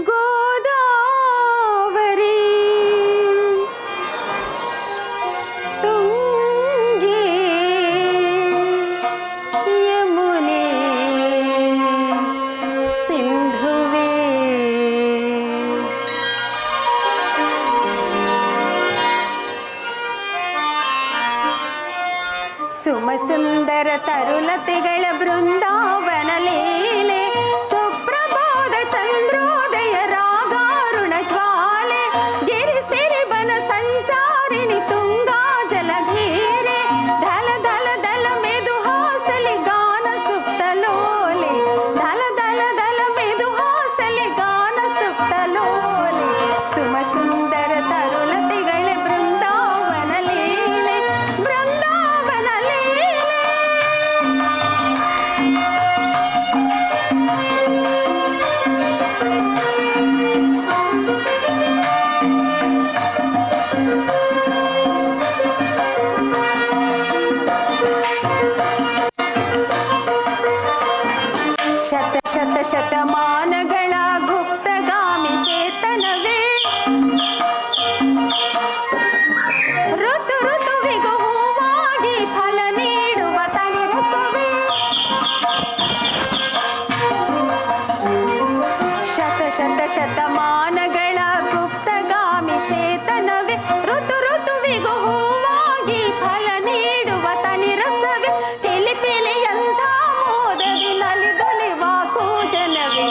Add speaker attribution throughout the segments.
Speaker 1: ಗೋದಾವರಿ ತುಂಗೆ ಯಮುನೆ ಸಿಂಧುವೆ ಸುಮ ಸುಂದರ ತರುಲತೆಗಳ ಬೃಂದಾವನ ಲೀಲೆ ಸುಪ್ರಭಾತ ಚಂದ್ರೋದಯ ರಾಗಾರುಣ ಜ್ವಾಲೆ ಗಿರಿ ಸಿರಿಬನ ಸಂಚಾರಿಣಿ ತುಂಗಾ ಜಲಧೀರೆ ಧಲ ಧಲ ಧಲ ಮೆದು ಹಾಸಲಿ ಗಾನ ಸುಪ್ತಲೋಲೆ ಧಲ ಧಲ ಧಲ ಮೆದು ಹಾಸಲಿ ಗಾನ ಸುಪ್ತಲೋಲೆ ಸುಮ ಸುಂದರ ತರುಲತೆಗಳ ಬೃಂದಾವನ ಲೀಲೆ ಬೃಂದಾವನ ಲೀಲೆ. ಶತ ಶತ ಶತಮಾನಗಳ ಗುಪ್ತಗಾಮಿ ಚೇತನವೇ ಋತು ಋತುವಿಗೂ ಹೂವಾಗಿ ಫಲ ನೀಡುವ ತನಿರಸವೇ ಶತ ಶತ ಶತಮಾನಗಳ ಗುಪ್ತಗಾಮಿ ಚೇತನವೇ ಋತು ಋತುವಿಗೂ ಹೂವಾಗಿ ಫಲ ನೀಡುವ ತನಿರಸವೇ ಚಿಲಿಪಿಲಿಯಂಥ ಮೋದದಿ ನಲಿದೊಲಿವ ಕೂಜನವೇ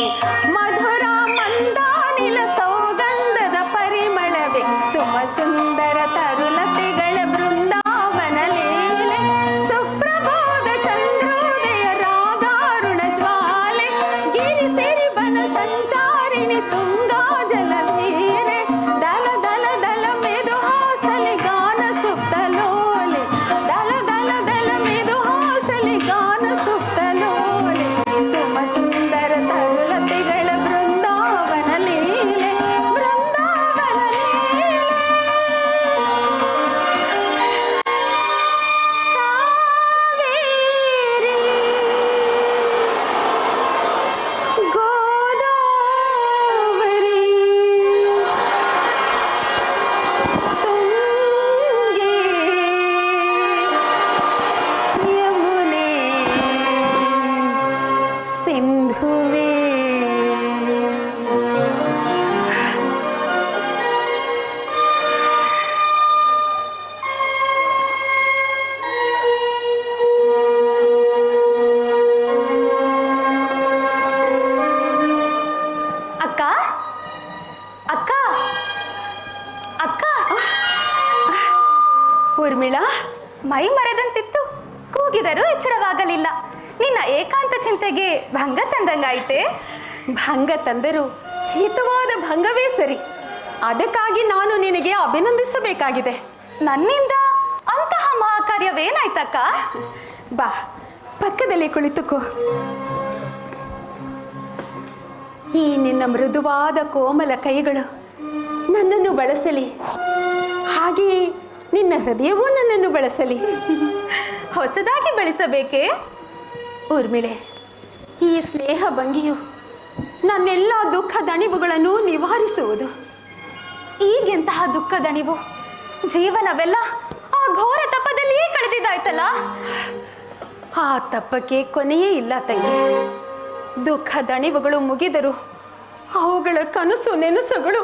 Speaker 1: ಮಧುರ ಮಂದಾನಿಲ ಸೌಗಂಧದ ಪರಿಮಳವೇ ಸುಮ ಸುಂದರ ತರುಲತೆಗಳ ಬೃಂದಾವನ ಲೀಲೆ ಸುಪ್ರಭಾತ ಚಂದ್ರೋದಯ ರಾಗಾರುಣ ಜ್ವಾಲೆ ಗಿರಿ ಸಿರಿಬನ ಸಂಚಾರಿಣಿ ತುಂಗಾ ಜಲಧೀರೆ ದಲ ದಲ ದಲ ಮೆದು ಹಾಸಲಿ ಗಾನ ಸುಪ್ತಲೋಲೆ ದಲ ದಲ ದಲ ಮೆದು ಹಾಸಲಿ ಗಾನ ಸುಪ್ತಲೋಲೆ ಸುಮ ಸುಂದರ ತರುಲತೆಗಳ ಬೃಂದಾವನ ಲೀಲೆ ಬೃಂದಾವನ ಲೀಲೆ. ಕಾವೇರಿ ಗೋದಾವರಿ ತುಂಗೆ ಯಮುನೆ ಸಿಂಧುವೆ
Speaker 2: ಅಕ್ಕ ಅಕ್ಕ ಅಕ್ಕ
Speaker 1: ಊರ್ಮಿಳಾ,
Speaker 2: ಮೈ ಮರೆದಂತಿತ್ತು, ಕೂಗಿದರೂ ಎಚ್ಚರವಾಗಲಿಲ್ಲ. ನಿನ್ನ ಏಕಾಂತ ಚಿಂತೆಗೆ ಭಂಗ ತಂದಂಗಾಯ್ತೆ.
Speaker 1: ಭಂಗ ತಂದರು ಹಿತವಾದ ಭಂಗವೇ ಸರಿ. ಅದಕ್ಕಾಗಿ ನಾನು ನಿನಗೆ ಅಭಿನಂದಿಸಬೇಕಾಗಿದೆ.
Speaker 2: ನನ್ನಿಂದ ಅಂತಹ ಮಹಾಕಾರ್ಯವೇನಾಯ್ತಕ್ಕ?
Speaker 1: ಬಾ, ಪಕ್ಕದಲ್ಲಿ ಕುಳಿತುಕೋ. ಈ ನಿನ್ನ ಮೃದುವಾದ ಕೋಮಲ ಕೈಗಳು ನನ್ನನ್ನು ಬಳಸಲಿ, ಹಾಗೆಯೇ ನಿನ್ನ ಹೃದಯವೂ ನನ್ನನ್ನು ಬಳಸಲಿ.
Speaker 2: ಹೊಸದಾಗಿ ಬೆಳೆಸಬೇಕೇ?
Speaker 1: ಊರ್ಮಿಳೆ, ಈ ಸ್ನೇಹ ಭಂಗಿಯು ನನ್ನೆಲ್ಲ ದುಃಖ ದಣಿವುಗಳನ್ನು ನಿವಾರಿಸುವುದು.
Speaker 2: ಈಗೆಂತಹ ದುಃಖ ದಣಿವು? ಜೀವನವೆಲ್ಲ ಆ ಘೋರ ತಪದಲ್ಲಿಯೇ ಕಳೆದಿದ್ದಾಯ್ತಲ್ಲ.
Speaker 1: ಆ ತಪ್ಪಕ್ಕೆ ಕೊನೆಯೇ ಇಲ್ಲ ತಂಗಿ. ದುಃಖ ದಣಿವುಗಳು ಮುಗಿದರು ಅವುಗಳ ಕನಸು ನೆನಸುಗಳು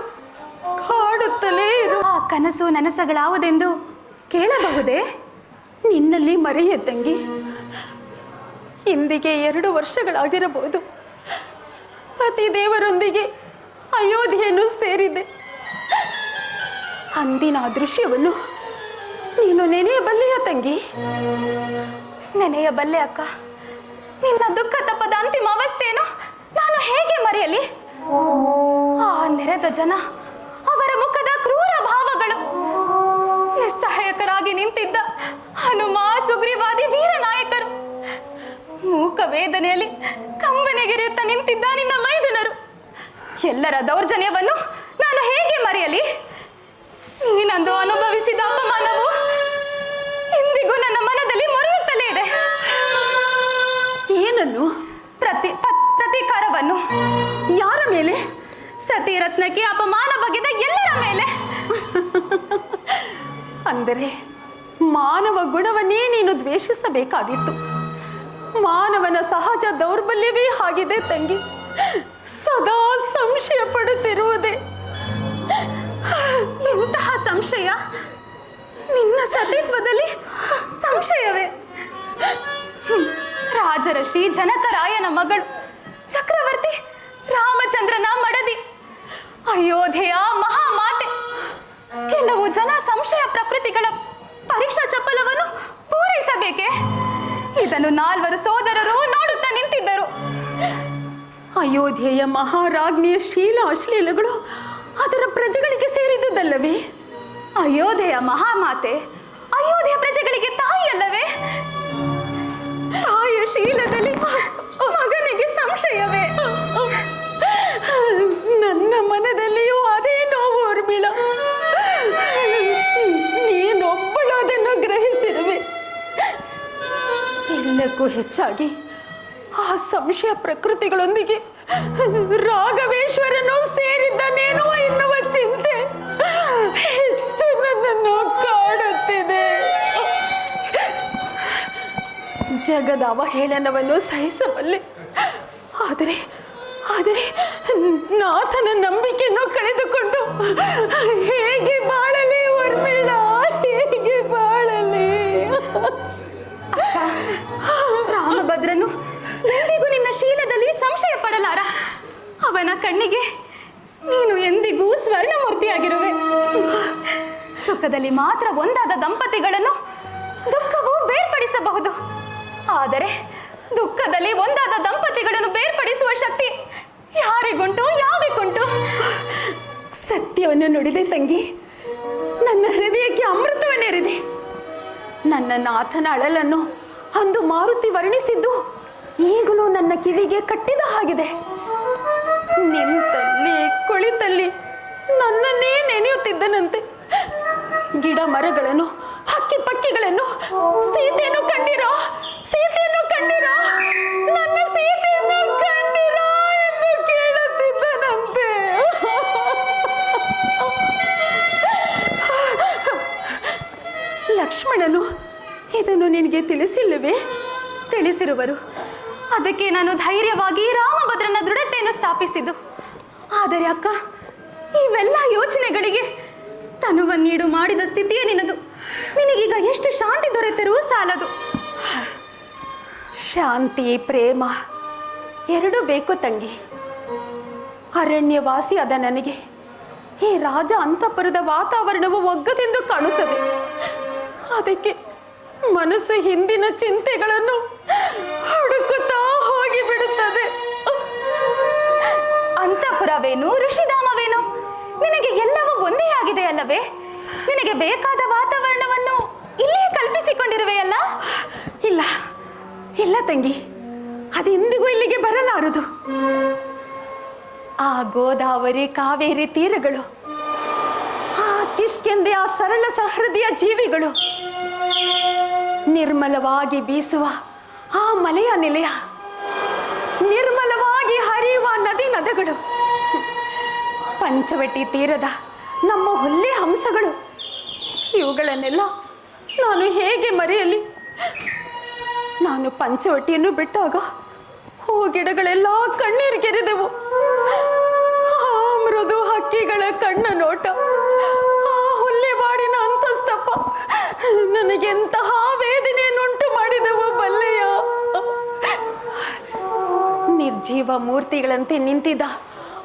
Speaker 1: ಕಾಡುತ್ತಲೇ ಇರು.
Speaker 2: ಆ ಕನಸು ನನಸುಗಳಾವುದೆಂದು ಕೇಳಬಹುದೇ?
Speaker 1: ನಿನ್ನಲ್ಲಿ ಮರೆಯೇ ತಂಗಿ. ಇಂದಿಗೆ 2 ವರ್ಷಗಳಾಗಿರಬಹುದು. ಪತಿ ದೇವರೊಂದಿಗೆ ಅಯೋಧ್ಯೆಯನ್ನು ಸೇರಿದೆ. ಅಂದಿನ ಆ ದೃಶ್ಯವನ್ನು ನೀನು ನೆನೆಯಬಲ್ಲೆಯ ತಂಗಿ?
Speaker 2: ನೆನೆಯಬಲ್ಲೆ ಅಕ್ಕ. ನಿನ್ನ ದುಃಖ ತಪ್ಪದ ಅಂತಿಮ ಅವಸ್ಥೆಯನ್ನು ನಾನು ಹೇಗೆ ಮರೆಯಲಿ? ಆ ನೆರೆದ ಜನ, ಅವರ ಮುಖದ ಕ್ರೂರ ಭಾವಗಳು, ನಿಸ್ಸಹಾಯಕರಾಗಿ ನಿಂತಿದ್ದ ಹನುಮ, ಸುಗ್ರೀವಾದಿ ವೀರ ನಾಯಕರು, ಮೂಕ ವೇದನೆಯಲ್ಲಿ ಕಂಬನಿಗಿರಿಯುತ್ತಾ ನಿಂತಿದ್ದ ನಿನ್ನ ಮೈದುನರು, ಎಲ್ಲರ ದೌರ್ಜನ್ಯವನ್ನು ನಾನು ಹೇಗೆ ಮರೆಯಲಿ? ನೀನಂದು ಅನುಭವಿಸಿದ ಅಪಮಾನವು ಇಂದಿಗೂ ನನ್ನ ಮನದಲ್ಲಿ ಮೊರೆಯುತ್ತಲೇ ಇದೆ.
Speaker 1: ಏನನ್ನು?
Speaker 2: ಪ್ರತೀಕಾರವನ್ನು.
Speaker 1: ಯಾರ ಮೇಲೆ?
Speaker 2: ಸತಿರತ್ನಕ್ಕೆ ಅಪಮಾನ ಬಗೆದ ಎಲ್ಲರ ಮೇಲೆ.
Speaker 1: ಅಂದರೆ ಮಾನವ ಗುಣವನ್ನೇ ನೀನು ದ್ವೇಷಿಸಬೇಕಾಗಿತ್ತು. ಮಾನವನ ಸಹಜ ದೌರ್ಬಲ್ಯವೇ ಆಗಿದೆ ತಂಗಿ. ಸದಾ ಸಂಶಯ ಪಡುತ್ತಿರುವುದೇ.
Speaker 2: ಎಂತಹ ಸಂಶಯ? ನಿನ್ನ ಸತೀತ್ವದಲ್ಲಿ ಸಂಶಯವೇ? ರಾಜಋಷಿ ಜನಕರಾಯನ ಮಗಳು, ಚಕ್ರವರ್ತಿ ರಾಮಚಂದ್ರನ ಮಡದಿ, ಅಯೋಧ್ಯೆಯ ಮಹಾಮಾತೆ. ಕೆಲವು ಜನ ಸಂಶಯ ಪ್ರಕೃತಿಗಳ ಪರೀಕ್ಷಾ ಚಪಲವನ್ನು ಪೂರೈಸಬೇಕೆ? ಇದನ್ನು 4 ಸೋದರರು ನೋಡುತ್ತಾ ನಿಂತಿದ್ದರು.
Speaker 1: ಅಯೋಧ್ಯೆಯ ಮಹಾರಾಜ್ಞಿಯ ಶೀಲ ಅಶ್ಲೀಲಗಳು ಅದರ ಪ್ರಜೆಗಳಿಗೆ ಸೇರಿದುದಲ್ಲವೇ?
Speaker 2: ಅಯೋಧ್ಯೆಯ ಮಹಾಮಾತೆ ಅಯೋಧ್ಯೆಯ ಪ್ರಜೆಗಳಿಗೆ ತಾಯಿಯಲ್ಲವೇ? ತಾಯಿಯ ಶೀಲದಲ್ಲಿ ಮಗನಿಗೆ ಸಂಶಯವೇ?
Speaker 1: ನನ್ನ ಮನದಲ್ಲಿಯೂ ಅದೇ ನೋವು ಊರ್ಮಿಳ. ನೀನೊಬ್ಬಳು ಅದನ್ನು ಗ್ರಹಿಸಿರುವೆ. ಎಲ್ಲಕ್ಕೂ ಹೆಚ್ಚಾಗಿ ಆ ಸಂಶಯ ಪ್ರಕೃತಿಗಳೊಂದಿಗೆ ರಾಘವೇಶ್ವರನು ಸೇರಿದ್ದನೇನೋ ಎನ್ನುವ ಚಿಂತೆ ಹೆಚ್ಚು ನನ್ನನ್ನು ಕಾಡುತ್ತಿದೆ. ಜಗದ ಅವಹೇಳನವನ್ನು ಸಹಿಸಬಲ್ಲೆ, ಆದರೆ ನಾಥನ ನಂಬಿಕೆಯನ್ನು ಕಳೆದುಕೊಂಡು ಹೇಗೆ ಬಾಳಲಿ ಊರ್ಮಿಳ, ಹೇಗೆ ಬಾಳಲಿ?
Speaker 2: ರಾಮಭದ್ರನು ಎಂದಿಗೂ ನಿನ್ನ ಶೀಲದಲ್ಲಿ ಸಂಶಯ ಪಡಲಾರ. ಅವನ ಕಣ್ಣಿಗೆ ನೀನು ಎಂದಿಗೂ ಸ್ವರ್ಣಮೂರ್ತಿಯಾಗಿರುವೆ. ಸುಖದಲ್ಲಿ ಮಾತ್ರ ಒಂದಾದ ದಂಪತಿಗಳನ್ನು ದುಃಖವು ಬೇರ್ಪಡಿಸಬಹುದು, ಆದರೆ ದುಃಖದಲ್ಲಿ ಒಂದಾದ ದಂಪತಿಗಳನ್ನು ಬೇರ್ಪಡಿಸುವ ಶಕ್ತಿ ಯಾರಿಗುಂಟು, ಯಾವುದಕ್ಕುಂಟು?
Speaker 1: ಸತ್ಯವನ್ನು ನುಡಿದೆ ತಂಗಿ. ನನ್ನ ಹೃದಯಕ್ಕೆ ಅಮೃತವನ್ನೇರಿದೆ. ನನ್ನ ನಾಥನ ಅಳಲನ್ನು ಅಂದು ಮಾರುತಿ ವರ್ಣಿಸಿದ್ದು ಈಗಲೂ ನನ್ನ ಕಿವಿಗೆ ಕಟ್ಟಿದ ಹಾಗಿದೆ. ನಿಂತಲ್ಲಿ ಕುಳಿತಲ್ಲಿ ನನ್ನನ್ನೇ ನೆನೆಯುತ್ತಿದ್ದನಂತೆ. ಗಿಡ ಮರಗಳನ್ನು, ಹಕ್ಕಿ ಪಕ್ಕಿಗಳನ್ನು, ಸೀತೆಯನ್ನು ಕಂಡಿರಾ, ಸೀತೆಯನ್ನು ಕಂಡಿರಾ, ನನ್ನ ಸೀತೆಯನ್ನು ಕಂಡಿರಾ ಎಂದು ಕೇಳುತ್ತಿದ್ದನಂತೆ. ಲಕ್ಷ್ಮಣನು ಇದನ್ನು ನಿನಗೆ ತಿಳಿಸಿಲ್ಲವೇ?
Speaker 2: ತಿಳಿಸಿರುವರು. ಅದಕ್ಕೆ ನಾನು ಧೈರ್ಯವಾಗಿ ರಾಮಭದ್ರನ ದೃಢತೆಯನ್ನು ಸ್ಥಾಪಿಸಿದ್ದು. ಆದರೆ ಅಕ್ಕ, ಇವೆಲ್ಲ ಯೋಚನೆಗಳಿಗೆ ತನುವನ್ನೀಡು ಮಾಡಿದ ಸ್ಥಿತಿಯೇ ನಿನ್ನದು. ನಿನಗೀಗ ಎಷ್ಟು ಶಾಂತಿ ದೊರೆತರೂ ಸಾಲದು.
Speaker 1: ಶಾಂತಿ, ಪ್ರೇಮ ಎರಡೂ ಬೇಕು ತಂಗಿ. ಅರಣ್ಯವಾಸಿ ಆದ ನನಗೆ ಈ ರಾಜ ಅಂತಃಪುರದ ವಾತಾವರಣವು ಒಗ್ಗದೆಂದು ಕಾಣುತ್ತದೆ. ಅದಕ್ಕೆ ಮನಸ್ಸು ಹಿಂದಿನ ಚಿಂತೆಗಳನ್ನು ಹುಡುಕುತ್ತಾ ಹೋಗಿಬಿಡುತ್ತದೆ.
Speaker 2: ಅಂತಃಪುರವೇನು, ಋಷಿಧಾಮವೇನು, ನಿನಗೆ ಎಲ್ಲವೂ ಒಂದೇ ಆಗಿದೆ ಅಲ್ಲವೇ? ನಿನಗೆ ಬೇಕಾದ ವಾತಾವರಣವನ್ನು ಇಲ್ಲೇ ಕಲ್ಪಿಸಿಕೊಂಡಿರುವೆಯಲ್ಲ?
Speaker 1: ಇಲ್ಲ ಇಲ್ಲ ತಂಗಿ, ಅದೆಂದಿಗೂ ಇಲ್ಲಿಗೆ ಬರಲಾರದು. ಆ ಗೋದಾವರಿ ಕಾವೇರಿ ತೀರಗಳು, ಆ ಕಿಷ್ಕಿಂಧೆಯ ಸರಳ ಸಹೃದಯ ಜೀವಿಗಳು, ನಿರ್ಮಲವಾಗಿ ಬೀಸುವ ಆ ಮಲೆಯ ನಿಲಯ, ನಿರ್ಮಲವಾಗಿ ಹರಿಯುವ ನದಿ ನದಗಳು, ಪಂಚವಟಿ ತೀರದ ನಮ್ಮ ಹುಲ್ಲೆ ಹಂಸಗಳು, ಇವುಗಳನ್ನೆಲ್ಲ ನಾನು ಹೇಗೆ ಮರೆಯಲಿ? ನಾನು ಪಂಚವಟಿಯನ್ನು ಬಿಟ್ಟಾಗ ಹೂ ಗಿಡಗಳೆಲ್ಲ ಕಣ್ಣೀರಿಗೆರೆದೆವು. ಆ ಮೃದು ಹಕ್ಕಿಗಳ ಕಣ್ಣ ನೋಟ, ಆ ಹುಲ್ಲೆಬಾಡಿನ ಅಂತಸ್ತಪ ನನಗೆಂತಹ ವೇದನೆಯನ್ನುಂಟು ಮಾಡಿದವು ಬಲ್ಲೆಯ. ನಿರ್ಜೀವ ಮೂರ್ತಿಗಳಂತೆ ನಿಂತಿದ್ದ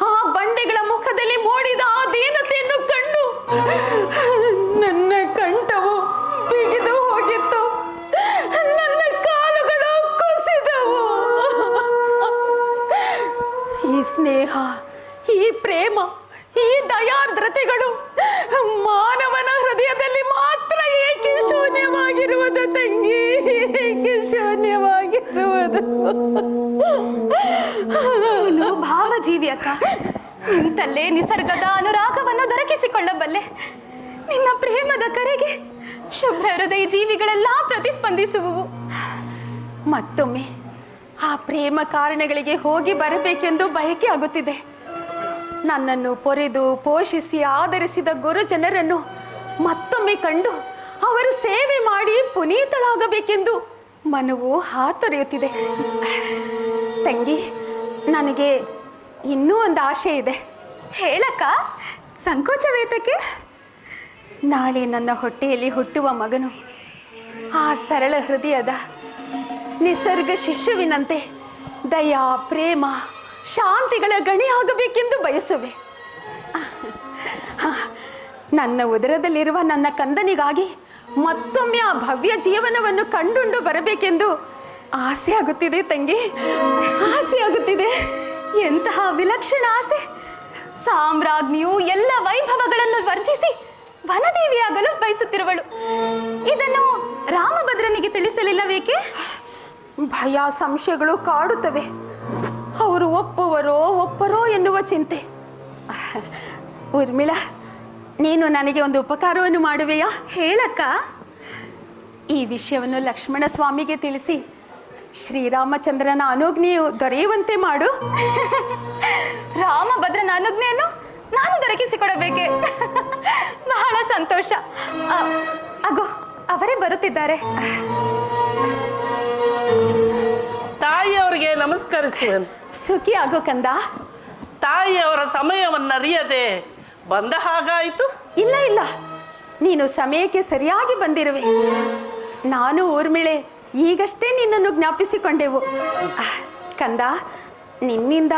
Speaker 1: ಆ ಬಂಡೆಗಳ ಮುಖದಲ್ಲಿ ಮೂಡಿದ ಆ ದೀನತೆಯನ್ನು ಕಂಡು ನನ್ನ ಕಂಠವು ಬಿಗಿದು ಹೋಗಿತ್ತು. ನನ್ನ ಕಾಲುಗಳು ಕುಸಿದವು. ಈ ಸ್ನೇಹ, ಈ ಪ್ರೇಮ, ಈ ದಯಾರ್ದ್ರತೆಗಳು ಮಾನವನ ಹೃದಯದಲ್ಲಿ ಮಾತ್ರ ಏಕೆ ಶೂನ್ಯವಾಗಿರುವುದು ತಂಗಿ, ಏಕೆ ಶೂನ್ಯವಾಗಿರುವುದು?
Speaker 2: ನೀನು ಭಾವಜೀವಿ ಅಕ್ಕ. ನಿಂತಲ್ಲೇ ನಿಸರ್ಗದ ಅನುರಾಗವನ್ನು ದೊರಕಿಸಿಕೊಳ್ಳಬಲ್ಲೆ. ನಿನ್ನ ಪ್ರೇಮದ ಕರೆಗೆ ಶುಭ್ರ ಹೃದಯ ಜೀವಿಗಳೆಲ್ಲ ಪ್ರತಿಸ್ಪಂದಿಸುವು.
Speaker 1: ಮತ್ತೊಮ್ಮೆ ಆ ಪ್ರೇಮ ಕಾರಣಗಳಿಗೆ ಹೋಗಿ ಬರಬೇಕೆಂದು ಬಯಕೆ ಆಗುತ್ತಿದೆ. ನನ್ನನ್ನು ಪೊರೆದು ಪೋಷಿಸಿ ಆದರಿಸಿದ ಗುರುಜನರನ್ನು ಮತ್ತೊಮ್ಮೆ ಕಂಡು ಅವರ ಸೇವೆ ಮಾಡಿ ಪುನೀತಳಾಗಬೇಕೆಂದು ಮನವು ಹಾತೊರೆಯುತ್ತಿದೆ. ತಂಗಿ, ನನಗೆ ಇನ್ನೂ ಒಂದು ಆಶೆ ಇದೆ.
Speaker 2: ಹೇಳಕ್ಕ, ಸಂಕೋಚವೇತಕ್ಕೆ?
Speaker 1: ನಾಳೆ ನನ್ನ ಹೊಟ್ಟೆಯಲ್ಲಿ ಹುಟ್ಟುವ ಮಗನು ಆ ಸರಳ ಹೃದಯದ ನಿಸರ್ಗ ಶಿಶುವಿನಂತೆ ದಯಾ, ಪ್ರೇಮ, ಶಾಂತಿಗಳ ಗಣಿಯಾಗಬೇಕೆಂದು ಬಯಸುವೆ. ನನ್ನ ಉದರದಲ್ಲಿರುವ ನನ್ನ ಕಂದನಿಗಾಗಿ ಮತ್ತೊಮ್ಮೆ ಆ ಭವ್ಯ ಜೀವನವನ್ನು ಕಂಡುಂಡು ಬರಬೇಕೆಂದು ಆಸೆ ಆಗುತ್ತಿದೆ ತಂಗಿ, ಆಸೆ ಆಗುತ್ತಿದೆ.
Speaker 2: ಎಂತಹ ವಿಲಕ್ಷಣ ಆಸೆ! ಸಾಮ್ರಾಜ್ಞಿಯು ಎಲ್ಲ ವೈಭವಗಳನ್ನು ವರ್ಜಿಸಿ ವನದೇವಿಯಾಗಲು ಬಯಸುತ್ತಿರುವಳು. ಇದನ್ನು ರಾಮಭದ್ರನಿಗೆ ತಿಳಿಸಲಿಲ್ಲವೇಕೆ?
Speaker 1: ಭಯ, ಸಂಶಯಗಳು ಕಾಡುತ್ತವೆ. ಅವರು ಒಪ್ಪರೋ ಎನ್ನುವ ಚಿಂತೆ. ಊರ್ಮಿಳಾ, ನೀನು ನನಗೆ ಒಂದು ಉಪಕಾರವನ್ನು ಮಾಡುವೆಯಾ?
Speaker 2: ಹೇಳಕ್ಕ.
Speaker 1: ಈ ವಿಷಯವನ್ನು ಲಕ್ಷ್ಮಣ ಸ್ವಾಮಿಗೆ ತಿಳಿಸಿ ಶ್ರೀರಾಮಚಂದ್ರನ ಅನುಜ್ಞೆಯು ದೊರೆಯುವಂತೆ ಮಾಡು.
Speaker 2: ರಾಮಭದ್ರನ ಅನುಜ್ಞೆಯನ್ನು ನಾನು ದೊರಕಿಸಿಕೊಡಬೇಕೆ? ಬಹಳ ಸಂತೋಷ. ಅಗೋ, ಅವರೇ ಬರುತ್ತಿದ್ದಾರೆ.
Speaker 3: ತಾಯಿಯವರಿಗೆ ನಮಸ್ಕರಿಸುವೆನು.
Speaker 1: ಸುಖಿ ಆಗೋ ಕಂದ.
Speaker 3: ತಾಯಿಯವರ ಸಮಯವನ್ನರಿಯದೆ ಬಂದ ಹಾಗಾಯಿತು?
Speaker 1: ಇಲ್ಲ ಇಲ್ಲ, ನೀನು ಸಮಯಕ್ಕೆ ಸರಿಯಾಗಿ ಬಂದಿರುವೆ. ನಾನು ಊರ್ಮಿಳೆ ಈಗಷ್ಟೇ ನಿನ್ನನ್ನು ಜ್ಞಾಪಿಸಿಕೊಂಡೆವು. ಕಂದ, ನಿನ್ನಿಂದ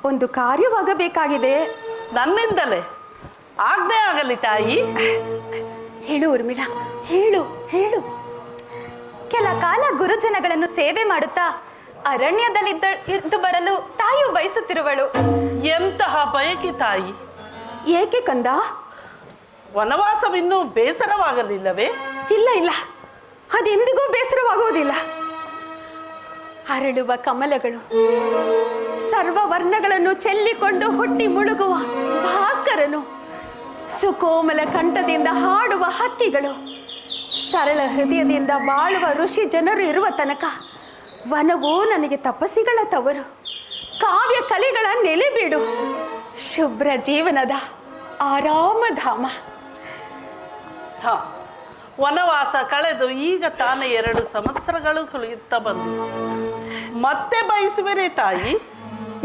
Speaker 1: ಒಂದು ಕಾರ್ಯವಾಗಬೇಕಾಗಿದೆ.
Speaker 3: ನನ್ನಿಂದಲೇ? ಆಜ್ಞೆ ಆಗಲಿ ತಾಯಿ.
Speaker 1: ಹೇಳು ಊರ್ಮಿಳಾ, ಹೇಳು ಹೇಳು.
Speaker 2: ಕೆಲ ಕಾಲ ಗುರುಜನಗಳನ್ನು ಸೇವೆ ಮಾಡುತ್ತಾ ಅರಣ್ಯದಲ್ಲಿದ್ದು ಬರಲು ತಾಯಿಯು ಬಯಸುತ್ತಿರುವಳು.
Speaker 3: ಎಂತಹ ಬಯಕೆ ತಾಯಿ?
Speaker 1: ಏಕೆ ಕಂದ?
Speaker 3: ವನವಾಸವಿನ್ನೂ ಬೇಸರವಾಗಲಿಲ್ಲವೇ?
Speaker 1: ಇಲ್ಲ ಇಲ್ಲ, ಅದೆಂದಿಗೂ ಬೇಸರವಾಗುವುದಿಲ್ಲ. ಅರಳುವ ಕಮಲಗಳು, ಸರ್ವ ವರ್ಣಗಳನ್ನು ಚೆಲ್ಲಿಕೊಂಡು ಹುಟ್ಟಿ ಮುಳುಗುವ ಭಾಸ್ಕರನು, ಸುಕೋಮಲ ಕಂಠದಿಂದ ಹಾಡುವ ಹಕ್ಕಿಗಳು, ಸರಳ ಹೃದಯದಿಂದ ಬಾಳುವ ಋಷಿ ಜನರು ಇರುವ ತನಕ ವನವು ನನಗೆ ತಪಸ್ಸಿಗಳ ತವರು, ಕಾವ್ಯ ಕಲೆಗಳ ನೆಲೆಬೀಡು, ಶುಭ್ರ ಜೀವನದ ಆರಾಮಧಾಮ.
Speaker 3: ಹ, ವನವಾಸ ಕಳೆದು ಈಗ ತಾನೇ 2 ಸಂವತ್ಸರಗಳು ಕಳೆಯುತ್ತಾ ಬಂದು ಮತ್ತೆ ಬಯಸುವಿರೇ ತಾಯಿ?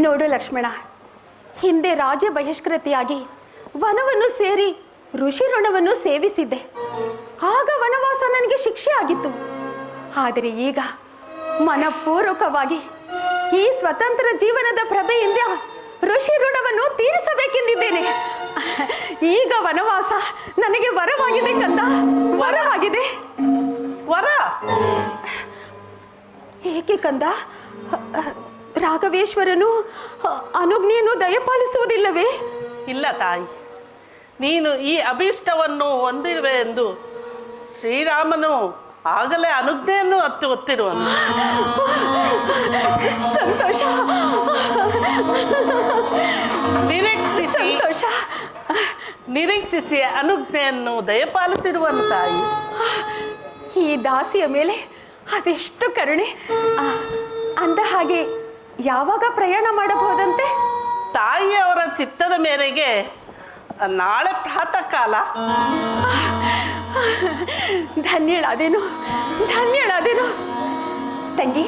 Speaker 1: ನೋಡು ಲಕ್ಷ್ಮಣ, ಹಿಂದೆ ರಾಜ್ಯ ಬಹಿಷ್ಕೃತಿಯಾಗಿ ವನವನ್ನು ಸೇರಿ ಋಷಿ ಋಣವನ್ನು ಸೇವಿಸಿದ್ದೆ. ಆಗ ವನವಾಸ ನನಗೆ ಶಿಕ್ಷೆ ಆಗಿತ್ತು. ಆದರೆ ಈಗ ಮನಪೂರ್ವಕವಾಗಿ ಈ ಸ್ವತಂತ್ರ ಜೀವನದ ಪ್ರಭೆಯಿಂದ ಋಷಿ ಋಣವನ್ನು ತೀರಿಸಬೇಕೆಂದಿದ್ದೇನೆ. ಈಗ ವನವಾಸ ನನಗೆ ವರವಾಗಿದೆ ಕಂದ, ವರವಾಗಿದೆ.
Speaker 3: ವರ?
Speaker 1: ಏಕೆ ಕಂದ? ರಾಘವೇಶ್ವರನು ಅನುಜ್ಞೆಯನ್ನು ದಯಪಾಲಿಸುವುದಿಲ್ಲವೇ?
Speaker 3: ಇಲ್ಲ ತಾಯಿ, ನೀನು ಈ ಅಭೀಷ್ಟವನ್ನು ಹೊಂದಿರುವೆ ಎಂದು ಶ್ರೀರಾಮನು ಆಗಲೇ ಅನುಜ್ಞೆಯನ್ನು ಒತ್ತಿರುವನು.
Speaker 1: ಸಂತೋಷ, ಸಂತೋಷ.
Speaker 3: ನಿರೀಕ್ಷಿಸಿ ಅನುಜ್ಞೆಯನ್ನು ದಯಪಾಲಿಸಿರುವನು ತಾಯಿ.
Speaker 1: ಈ ದಾಸಿಯ ಮೇಲೆ ಅದೆಷ್ಟು ಕರುಣೆ. ಅಂದ ಹಾಗೆ ಯಾವಾಗ ಪ್ರಯಾಣ ಮಾಡಬಹುದಂತೆ?
Speaker 3: ತಾಯಿಯವರ ಚಿತ್ತದ ಮೇರೆಗೆ ನಾಳೆ ಪ್ರಾತಃ ಕಾಲ.
Speaker 1: ಧನ್ಯಳಾದೇನು, ಧನ್ಯಳಾದೇನು. ತಂಗಿ,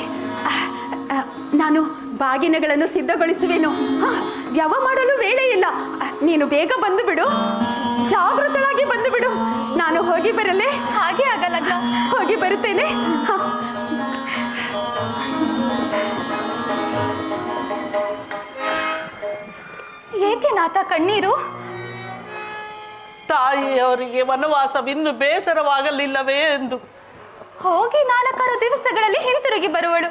Speaker 1: ನಾನು ಬಾಗಿನಗಳನ್ನು ಸಿದ್ಧಗೊಳಿಸುವೆನು. ಯಾವ ಮಾಡಲು ವೇಳೆ ಇಲ್ಲ. ನೀನು ಬೇಗ ಬಂದು ಬಿಡು, ಜಾಗೃತಳಾಗಿ ಬಂದು ಬಿಡು. ನಾನು ಹೋಗಿ ಬರಲೇ?
Speaker 2: ಹಾಗೆ ಆಗಲ್ಲ,
Speaker 1: ಹೋಗಿ ಬರುತ್ತೇನೆ.
Speaker 2: ಏಕೆ ನಾಥ ಕಣ್ಣೀರು?
Speaker 3: ತಾಯಿಯವರಿಗೆ ವನವಾಸವಿನ್ನು ಬೇಸರವಾಗಲಿಲ್ಲವೇ ಎಂದು.
Speaker 2: ಹೋಗಿ 4 ದಿವಸಗಳಲ್ಲಿ ಹಿಂತಿರುಗಿ ಬರುವಳು.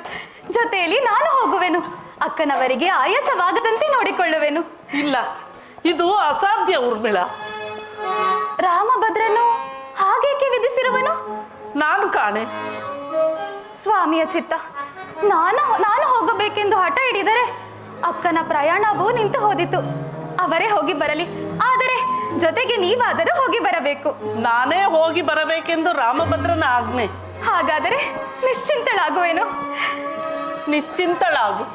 Speaker 2: ಜೊತೆಯಲ್ಲಿ ನಾನು ಹೋಗುವೆನು. ಅಕ್ಕನವರಿಗೆ ಆಯಾಸವಾಗದಂತೆ ನೋಡಿಕೊಳ್ಳುವೆನು.
Speaker 3: ಇಲ್ಲ, ಇದು ಅಸಾಧ್ಯ ಊರ್ಮಿಳಾ.
Speaker 2: ರಾಮಭದ್ರನು ಹಾಗೇಕೆ ವಿಧಿಸಿರುವನು?
Speaker 3: ನಾನು ಕಾಣೆ.
Speaker 2: ಸ್ವಾಮಿಯ ಚಿತ್ತ. ನಾನು ಹೋಗಬೇಕೆಂದು ಹಠ ಹಿಡಿದರೆ ಅಕ್ಕನ ಪ್ರಯಾಣವೂ ನಿಂತು ಹೋದಿತು. ಅವರೇ ಹೋಗಿ ಬರಲಿ, ಆದರೆ ಜೊತೆಗೆ ನೀವಾದರೂ ಹೋಗಿ ಬರಬೇಕು.
Speaker 3: ನಾನೇ ಹೋಗಿ ಬರಬೇಕೆಂದು ರಾಮಭದ್ರನ ಆಜ್ಞೆ.
Speaker 2: ಹಾಗಾದರೆ ನಿಶ್ಚಿಂತಳಾಗುವೆನು.
Speaker 3: ನಿಶ್ಚಿಂತಳಾಗು.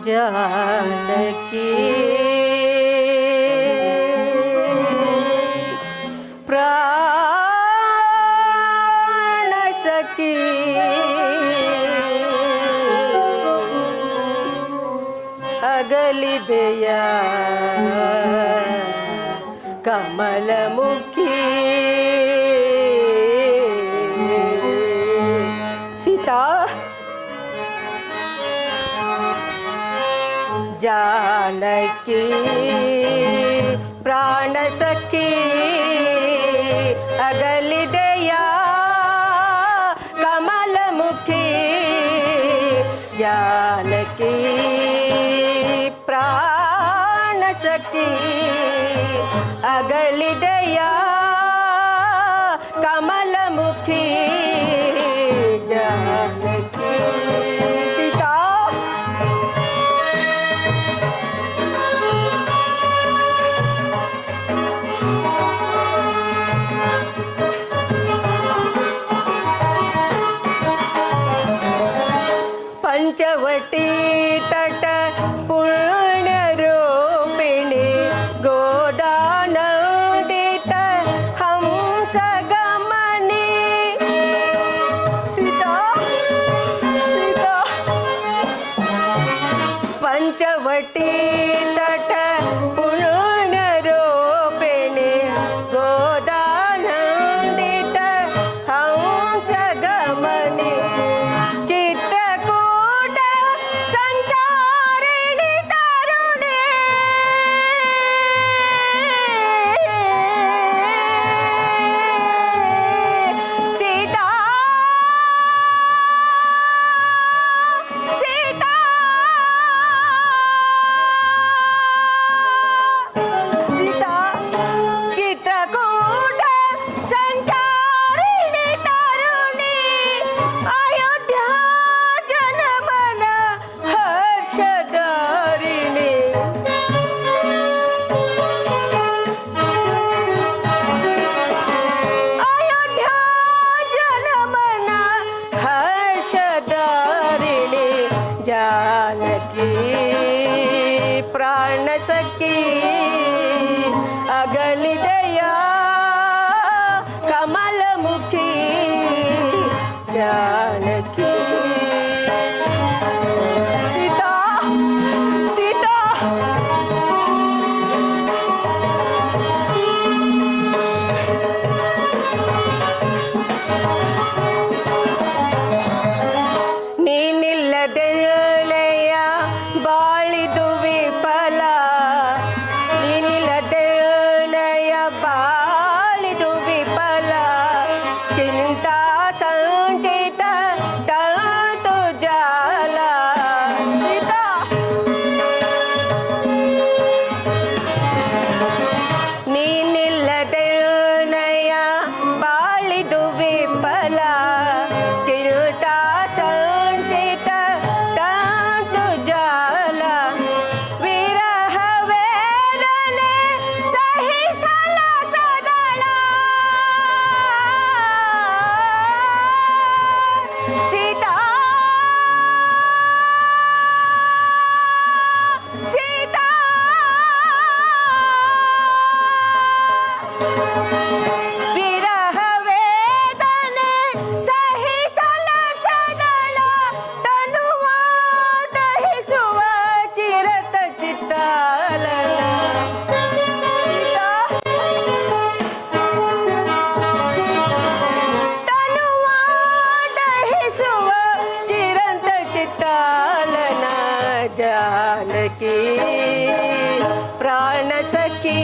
Speaker 1: जानकी प्राण सखी अगलिदೆಯಾ कमलमुखी सीता जानकी प्राण सखी अगलिदೆಯಾ कमलमुखी जानकी प्राण सखी अगलिदೆಯಾ कमलमुखी जानकी सीता पंचवटी तट पुण्य रूपिणी गोदानंदित हंस गमनी सीता सीता पंचवटी तट पुण्य रूपिणी गोदानंदित हंस गमनी जानकी प्राण सखी अगलिदೆಯಾ कमलमुखी जानकी सीता सीता ಬಾಳಿದು ವಿಫಲ ನೀನಿಲ್ಲದೆಯ ಬಾಳಿದು ವಿಫಲ ಚಿಂತಾ ಸಂಚಿತ ತಂತು ಜಾಲ ಸೀತಾ ನೀನಿಲ್ಲದೆಯ ಬಾಳಿದು ವಿಫಲ ಚಿಂತಾ ಸಂಚಿತ सीता सीता विरह वेदने सहिसल सदಳ तनुव दहिಸುವ ಚಿರತ ಚಿತ್ತಾಲನ सीता चिरंत चित्तालन जानकी प्राण सखी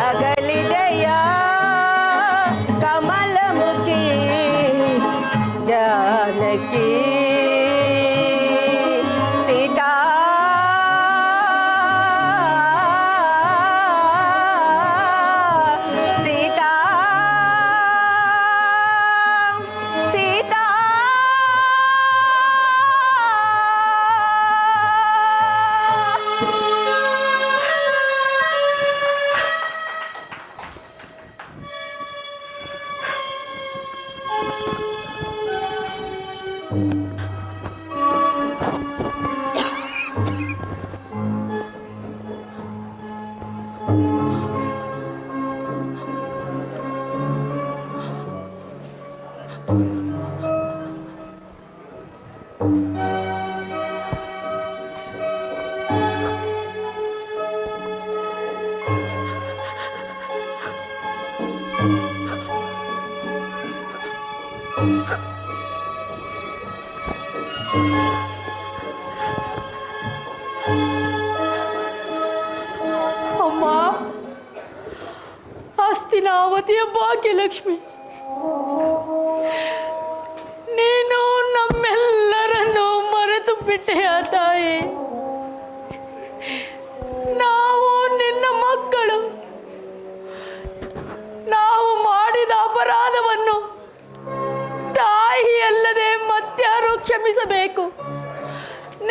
Speaker 1: अगलिदೆಯಾ
Speaker 4: ಹಸ್ತಿನಾವತಿಯ ಭಾಗ್ಯಲಕ್ಷ್ಮಿ, ನೀನು ನಮ್ಮೆಲ್ಲರನ್ನು ಮರೆತು ಬಿಟ್ಟೆಯ ತಾಯಿ. ನಾವು ನಿನ್ನ ಮಕ್ಕಳು. ನಾವು ಮಾಡಿದ ಅಪರಾಧವನ್ನು ತಾಯಿ ಅಲ್ಲದೆ ಮತ್ಯಾರು ಕ್ಷಮಿಸಬೇಕು?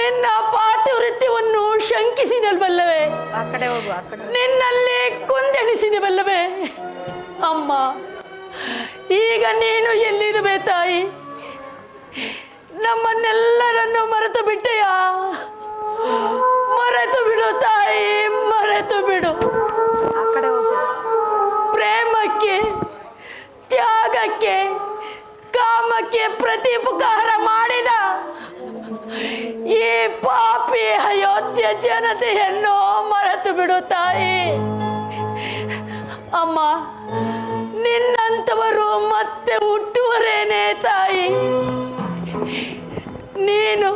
Speaker 4: ನಿನ್ನ ಪಾತಿವೃತ್ಯವನ್ನು ಶಂಕಿಸಿದಲ್ವಲ್ಲವೇ?
Speaker 1: ಆ ಕಡೆ ಹೋಗು, ಆ ಕಡೆ.
Speaker 4: ನಿನ್ನಲ್ಲಿ ಕುಂದೆಣಿಸಿದವಲ್ಲವೇ ಅಮ್ಮ? ಈಗ ನೀನು ಎಲ್ಲಿರುವೆ ತಾಯಿ? ನಮ್ಮನ್ನೆಲ್ಲರನ್ನು ಮರೆತು ಬಿಟ್ಟೆಯಾ? ಮರೆತು ಬಿಡು ತಾಯಿ, ಮರೆತು ಬಿಡು.
Speaker 1: ಆ ಕಡೆ ಹೋಗು.
Speaker 4: ಪ್ರೇಮಕ್ಕೆ, ತ್ಯಾಗಕ್ಕೆ, ಕಾಮಕ್ಕೆ ಪ್ರತಿಪಕಾರ ಮಾಡಿದ ಈ ಪಾಪಿ ಅಯೋಧ್ಯ ಜನತೆಯನ್ನು ಮರೆತು ಬಿಡು ತಾಯಿ. ಅಮ್ಮ, ನಿನ್ನಂಥವರು ಮತ್ತೆ ಹುಟ್ಟುವರೇನೆ ತಾಯಿ. ನೀನು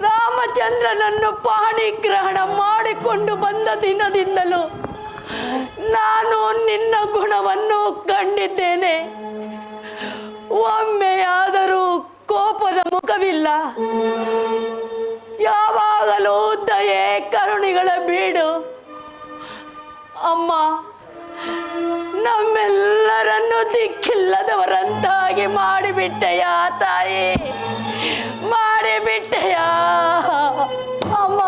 Speaker 4: ರಾಮಚಂದ್ರನನ್ನು ಪಾಣಿಗ್ರಹಣ ಮಾಡಿಕೊಂಡು ಬಂದ ದಿನದಿಂದಲೂ ನಾನು ನಿನ್ನ ಗುಣವನ್ನು ಕಂಡಿದ್ದೇನೆ. ಒಮ್ಮೆಯಾದರೂ ಕೋಪದ ಮುಖವಿಲ್ಲ. ಯಾವಾಗಲೂ ದಯೆ ಕರುಣಿಗಳ ಬೀಡು. ಅಮ್ಮ, ನಮ್ಮೆಲ್ಲರನ್ನು ದಿಕ್ಕಿಲ್ಲದವರಂತಾಗಿ ಮಾಡಿಬಿಟ್ಟೆಯಾ ತಾಯಿ? ಮಾಡಿಬಿಟ್ಟೆಯಾ ಅಮ್ಮ?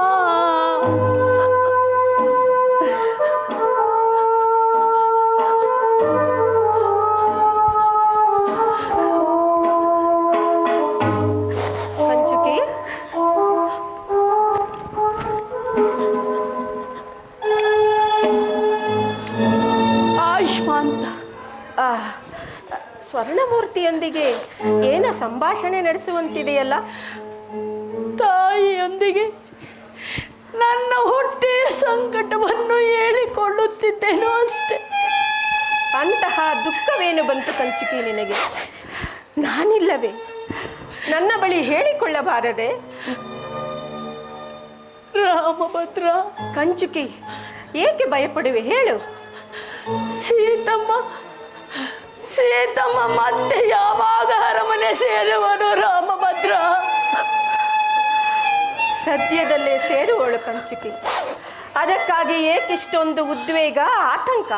Speaker 1: ಕಂಚುಕಿ,
Speaker 4: ಆಯುಷ್ಮಾಂತ,
Speaker 1: ಸ್ವರ್ಣಮೂರ್ತಿಯೊಂದಿಗೆ ಏನೋ ಸಂಭಾಷಣೆ ನಡೆಸುವಂತಿದೆಯಲ್ಲ?
Speaker 4: ತಾಯಿಯೊಂದಿಗೆ ನನ್ನ ಹೊಟ್ಟೆಯ ಸಂಕಟವನ್ನು ಹೇಳಿಕೊಳ್ಳುತ್ತಿದ್ದೇನೋ ಅಷ್ಟೇ.
Speaker 1: ಅಂತಹ ದುಃಖವೇನು ಬಂತು ಕಂಚುಕಿ ನಿನಗೆ? ನಾನಿಲ್ಲವೇ? ನನ್ನ ಬಳಿ ಹೇಳಿಕೊಳ್ಳಬಾರದೆ?
Speaker 4: ರಾಮಭದ್ರ,
Speaker 1: ಕಂಚುಕಿ, ಏಕೆ ಭಯಪಡುವೆ? ಹೇಳು.
Speaker 4: ಸೀತಮ್ಮ ಮತ್ತೆ ಯಾವಾಗ ಅರಮನೆ ಸೇರುವನು ರಾಮಭದ್ರ?
Speaker 1: ಸದ್ಯದಲ್ಲೇ ಸೇರುವಳು ಕಂಚುಕಿ. ಅದಕ್ಕಾಗಿ ಏಕಿಷ್ಟೊಂದು ಉದ್ವೇಗ, ಆತಂಕ?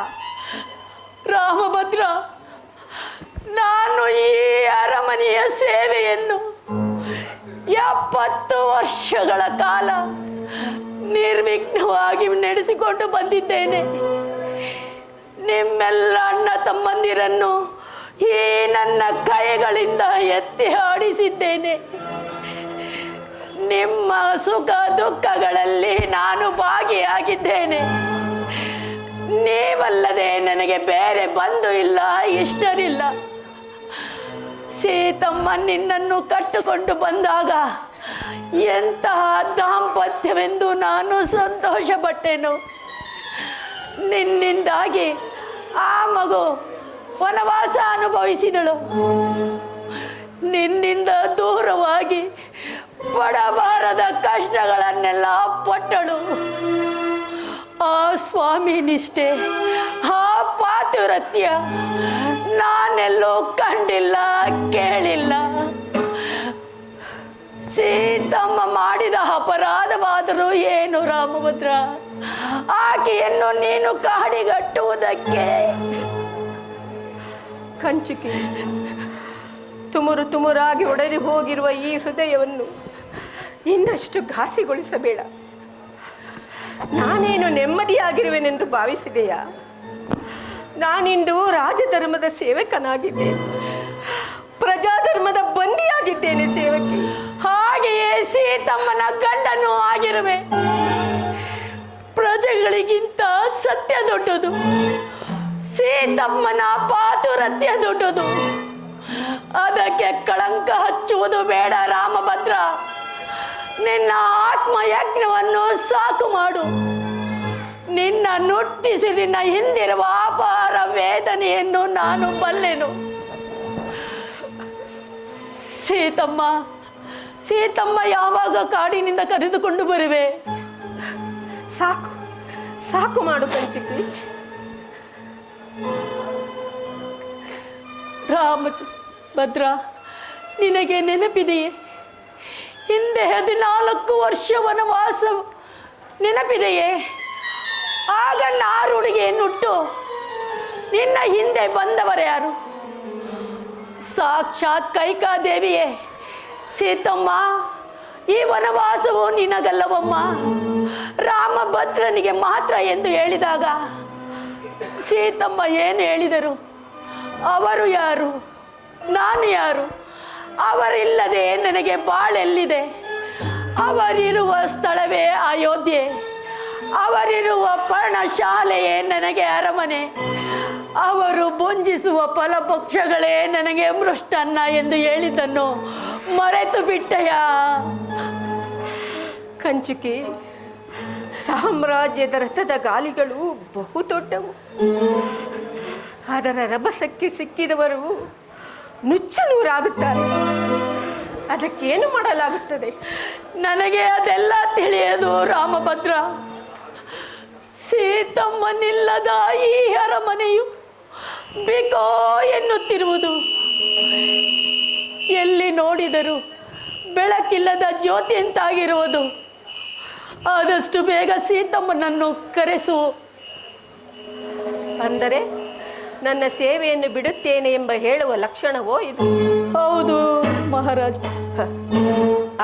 Speaker 4: ರಾಮಭದ್ರ, ನಾನು ಈ ಅರಮನೆಯ ಸೇವೆಯನ್ನು 70 ವರ್ಷಗಳ ಕಾಲ ನಿರ್ವಿಘ್ನವಾಗಿ ನಡೆಸಿಕೊಂಡು ಬಂದಿದ್ದೇನೆ. ನಿಮ್ಮೆಲ್ಲ ಅಣ್ಣ ತಮ್ಮಂದಿರನ್ನು ಈ ನನ್ನ ಕೈಗಳಿಂದ ಎತ್ತಿ ಆಡಿಸಿದ್ದೇನೆ. ನಿಮ್ಮ ಸುಖ ದುಃಖಗಳಲ್ಲಿ ನಾನು ಭಾಗಿಯಾಗಿದ್ದೇನೆ. ನೀವಲ್ಲದೆ ನನಗೆ ಬೇರೆ ಬಂಧು ಇಲ್ಲ, ಇಷ್ಟರಿಲ್ಲ. ಸೀತಮ್ಮ ನಿನ್ನನ್ನು ಕಟ್ಟಿಕೊಂಡು ಬಂದಾಗ ಎಂತಹ ದಾಂಪತ್ಯವೆಂದು ನಾನು ಸಂತೋಷಪಟ್ಟೆನು. ನಿನ್ನಿಂದಾಗಿ ಆ ಮಗು ವನವಾಸ ಅನುಭವಿಸಿದಳು. ನಿನ್ನಿಂದ ದೂರವಾಗಿ ಪಡಬಾರದ ಕಷ್ಟಗಳನ್ನೆಲ್ಲ ಪಟ್ಟಳು. ಆ ಸ್ವಾಮಿ ನಿಷ್ಠೆ, ಆ ಪಾತಿವ್ರತ್ಯ ನಾನೆಲ್ಲೂ ಕಂಡಿಲ್ಲ, ಕೇಳಿಲ್ಲ. ಸೀತಮ್ಮ ಮಾಡಿದ ಅಪರಾಧವಾದರೂ ಏನು ರಾಮಭದ್ರ? ಆಕೆಯನ್ನು ನೀನು ಕಾಡಿಗಟ್ಟುವುದಕ್ಕೆ?
Speaker 1: ಕಂಚುಕಿ, ತುಮುರು ತುಮುರಾಗಿ ಒಡೆದು ಹೋಗಿರುವ ಈ ಹೃದಯವನ್ನು ಇನ್ನಷ್ಟು ಘಾಸಿಗೊಳಿಸಬೇಡ. ನಾನೇನು ನೆಮ್ಮದಿಯಾಗಿರುವೆನೆಂದು ಭಾವಿಸಿದೆಯಾ? ನಾನಿಂದು ರಾಜಧರ್ಮದ ಸೇವಕನಾಗಿದ್ದೇನೆ, ಪ್ರಜಾಧರ್ಮದ ಬಂದಿಯಾಗಿದ್ದೇನೆ ಸೇವಕಿ.
Speaker 4: ಹಾಗೆಯೇ ಸೀತಮ್ಮನ ಗಂಡನೂ ಆಗಿರುವೆ. ಪ್ರಜೆಗಳಿಗಿಂತ ಸತ್ಯ ದೊಡ್ಡದು, ಸೀತಮ್ಮನ ಪಾತುರತ್ಯ ದೊಡ್ಡದು. ಅದಕ್ಕೆ ಕಳಂಕ ಹಚ್ಚುವುದು ಬೇಡ ರಾಮಭದ್ರ. ನಿನ್ನ ಆತ್ಮಯಜ್ಞವನ್ನು ಸಾಕು ಮಾಡು. ನಿನ್ನ ನುಟ್ಟಿಸಿರಿನ ಹಿಂದಿರುವ ಅಪಾರ ವೇದನೆಯನ್ನು ನಾನು ಬಲ್ಲೆನು. ಸೀತಮ್ಮ ಯಾವಾಗ ಕಾಡಿನಿಂದ ಕರೆದುಕೊಂಡು ಬರುವೆ?
Speaker 1: ಸಾಕು ಸಾಕು ಮಾಡು ಕಂಚುಕಿ.
Speaker 4: ರಾಮಭದ್ರ, ನಿನಗೆ ನೆನಪಿದೆಯೇ? ಹಿಂದೆ 14 ವರ್ಷ ವನವಾಸ ನೆನಪಿದೆಯೇ? ಆಗ ನಾರುಡಿಗೆಯನ್ನುಟ್ಟು ನಿನ್ನ ಹಿಂದೆ ಬಂದವರ್ಯಾರು? ಸಾಕ್ಷಾತ್ ಕೈಕಾದೇವಿಯೇ. ಸೀತಮ್ಮ, ಈ ವನವಾಸವು ನಿನಗಲ್ಲವಮ್ಮ, ರಾಮಭದ್ರನಿಗೆ ಮಾತ್ರ ಎಂದು ಹೇಳಿದಾಗ ಸೀತಮ್ಮ ಏನು ಹೇಳಿದರು? ಅವರು ಯಾರು, ನಾನು ಯಾರು? ಅವರಿಲ್ಲದೆ ನನಗೆ ಬಾಳೆಲ್ಲಿದೆ? ಅವರಿರುವ ಸ್ಥಳವೇ ಅಯೋಧ್ಯೆ, ಅವರಿರುವ ಪರ್ಣಶಾಲೆಯೇ ನನಗೆ ಅರಮನೆ, ಅವರು ಭುಂಜಿಸುವ ಫಲಪಕ್ಷಗಳೇ ನನಗೆ ಮೃಷ್ಟನ್ನ ಎಂದು ಹೇಳಿದ್ದನ್ನು ಮರೆತು ಬಿಟ್ಟೆಯ?
Speaker 1: ಕಂಚುಕಿ, ಸಾಮ್ರಾಜ್ಯದ ರಥದ ಗಾಲಿಗಳು ಬಹು ದೊಡ್ಡವು. ಅದರ ರಭಸಕ್ಕೆ ಸಿಕ್ಕಿದವರು ನುಚ್ಚು ನೂರಾಗುತ್ತಾರೆ. ಅದಕ್ಕೇನು ಮಾಡಲಾಗುತ್ತದೆ?
Speaker 4: ನನಗೆ ಅದೆಲ್ಲ ತಿಳಿಯದು ರಾಮಭದ್ರ. ಸೀತಮ್ಮನಿಲ್ಲದ ಈ ಅರಮನೆಯು ಬೇಕೋ ಎನ್ನುತ್ತಿರುವುದು. ಎಲ್ಲಿ ನೋಡಿದರೂ ಬೆಳಕಿಲ್ಲದ ಜ್ಯೋತಿಯಂತಾಗಿರುವುದು. ಆದಷ್ಟು ಬೇಗ ಸೀತಮ್ಮನನ್ನು ಕರೆಸು.
Speaker 1: ಅಂದರೆ ನನ್ನ ಸೇವೆಯನ್ನು ಬಿಡುತ್ತೇನೆ ಎಂಬ ಹೇಳುವ ಲಕ್ಷಣವೋ ಇದು?
Speaker 4: ಹೌದು ಮಹಾರಾಜ.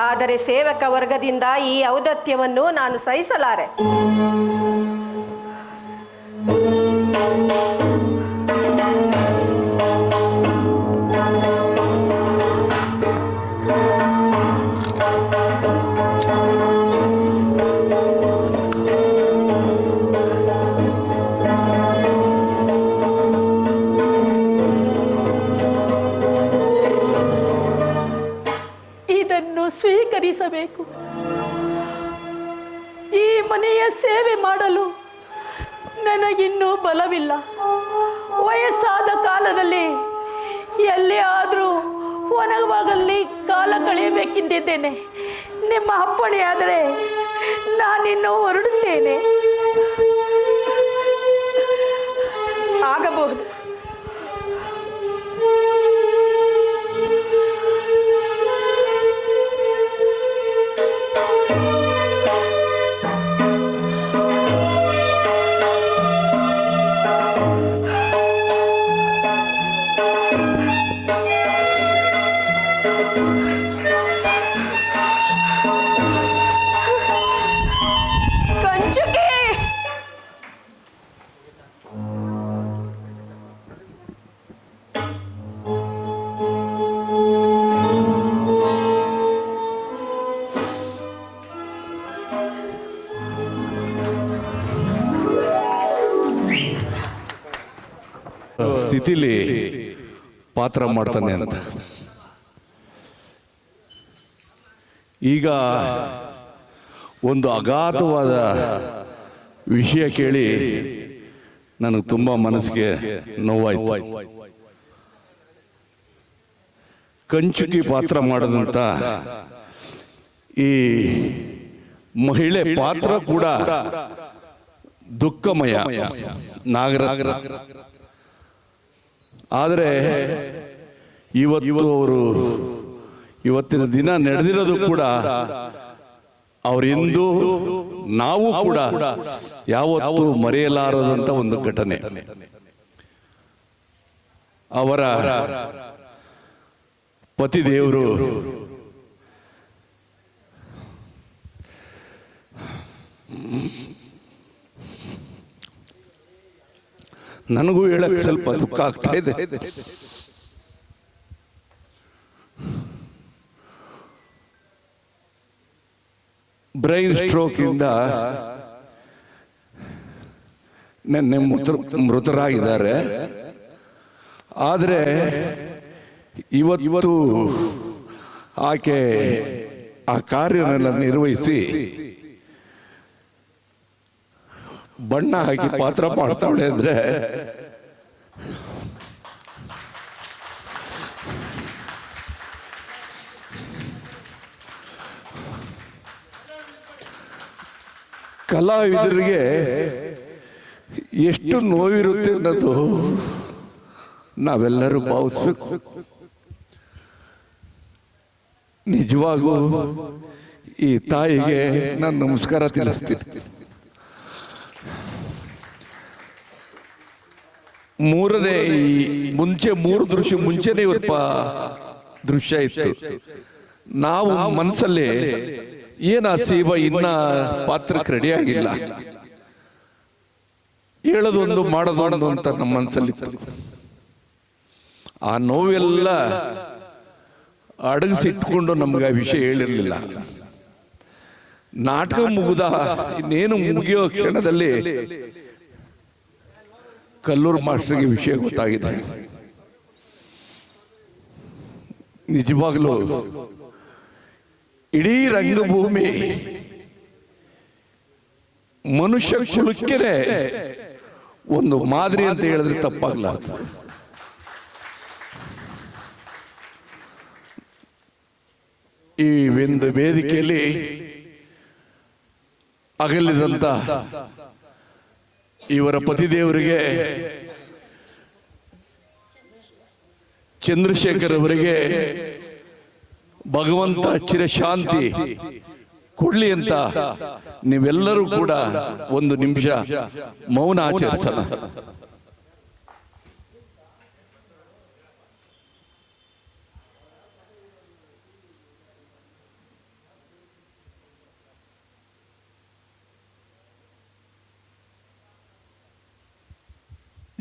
Speaker 1: ಆದರೆ ಸೇವಕ ವರ್ಗದಿಂದ ಈ ಔದಾತ್ಯವನ್ನು ನಾನು ಸಹಿಸಲಾರೆ.
Speaker 4: ಸ್ವೀಕರಿಸಬೇಕು. ಈ ಮನೆಯ ಸೇವೆ ಮಾಡಲು ನನಗಿನ್ನೂ ಬಲವಿಲ್ಲ. ವಯಸ್ಸಾದ ಕಾಲದಲ್ಲಿ ಎಲ್ಲಿಯಾದರೂ ವನವಾಗಲಿ ಕಾಲ ಕಳೆಯಬೇಕೆಂದಿದ್ದೇನೆ. ನಿಮ್ಮ ಅಪ್ಪಣೆಯಾದರೆ ನಾನಿನ್ನೂ ಹೊರಡುತ್ತೇನೆ.
Speaker 1: ಆಗಬಹುದು.
Speaker 5: ಸ್ಥಿತಿಲಿ ಪಾತ್ರ ಮಾಡ್ತಾನೆ ಅಂತ ಈಗ ಒಂದು ಅಗಾಧವಾದ ವಿಷಯ ಕೇಳಿ ನನಗೆ ತುಂಬಾ ಮನಸ್ಸಿಗೆ ನೋವಾಯ್ತು. ಕಂಚುಕಿ ಪಾತ್ರ ಮಾಡದಂತ ಈ ಮಹಿಳೆ ಪಾತ್ರ ಕೂಡ ದುಃಖಮಯ ನಾಗರ. ಆದರೆ ಇವತ್ತಿನ ದಿನ ನಡೆದಿರೋದು ಕೂಡ ಅವರೆಂದೂ ನಾವು ಕೂಡ ಯಾವತ್ತೂ ಮರೆಯಲಾರದಂತ ಒಂದು ಘಟನೆ. ಅವರ ಪತಿದೇವರು ನನಗೂ ಹೇಳಕ್ ಸ್ವಲ್ಪ ದುಃಖ ಆಗ್ತಾ ಇದೆ. ಬ್ರೈನ್ ಸ್ಟ್ರೋಕ್ ಇಂದ ನೆನ್ನೆ ಮೃತರಾಗಿದ್ದಾರೆ. ಆದರೆ ಇವತ್ತು ಆಕೆ ಆ ಕಾರ್ಯನೆಲ್ಲ ನಿರ್ವಹಿಸಿ ಬಣ್ಣ ಹಾಕಿ ಪಾತ್ರ ಮಾಡ್ತಾಳೆ ಅಂದ್ರೆ ಕಲಾವಿದರಿಗೆ ಎಷ್ಟು ನೋವಿರುತ್ತೆ ಅನ್ನೋದು ನಾವೆಲ್ಲರೂ ಭಾವಿಸ್ಬೇಕು. ನಿಜವಾಗೂ ಈ ತಾಯಿಗೆ ನಾನು ನಮಸ್ಕಾರ ತಿಳಿಸ್ತೀನಿ. ಮೂರನೇ ಈ ಮುಂಚೆ 3 ದೃಶ್ಯ ಮುಂಚೆನೇ ಇವ್ರ ದೃಶ್ಯ ಇತ್ತು. ನಾವು ಮನಸ್ಸಲ್ಲಿ ಏನ ಸೀವ ಇನ್ನ ಪಾತ್ರಕ್ಕೆ ರೆಡಿ ಆಗಿಲ್ಲ, ಹೇಳೋದೊಂದು ಮಾಡೋದೊಂದು ಅಂತ ನಮ್ಮ ಮನಸ್ಸಲ್ಲಿತ್ತು. ಆ ನೋವೆಲ್ಲ ಅಡಗಿಸಿಟ್ಕೊಂಡು ನಮ್ಗೆ ಆ ವಿಷಯ ಹೇಳಿರ್ಲಿಲ್ಲ. ನಾಟಕ ಮುಗಿದ ಇನ್ನೇನು ಮುಗಿಯೋ ಕ್ಷಣದಲ್ಲಿ ಕಲ್ಲೂರು ಮಾಸ್ಟರ್ಗೆ ವಿಷಯ ಗೊತ್ತಾಗಿದೆ. ನಿಜವಾಗ್ಲೂ ಇಡೀ ರಂಗಭೂಮಿ ಮನುಷ್ಯ ಕುಲಕ್ಕೆನೆ ಒಂದು ಮಾದರಿ ಅಂತ ಹೇಳಿದ್ರೆ ತಪ್ಪಾಗಲ್ಲ. ಈ ಒಂದು ವೇದಿಕೆಯಲ್ಲಿ ಅಗಲಿದಂತ ಇವರ ಪತಿದೇವರಿಗೆ ಚಂದ್ರಶೇಖರ್ ಅವರಿಗೆ ಭಗವಂತ ಚಿರಶಾಂತಿ ಕೊಡ್ಲಿ ಅಂತ ನೀವೆಲ್ಲರೂ ಕೂಡ ಒಂದು ನಿಮಿಷ ಮೌನ ಆಚರಿಸೋಣ.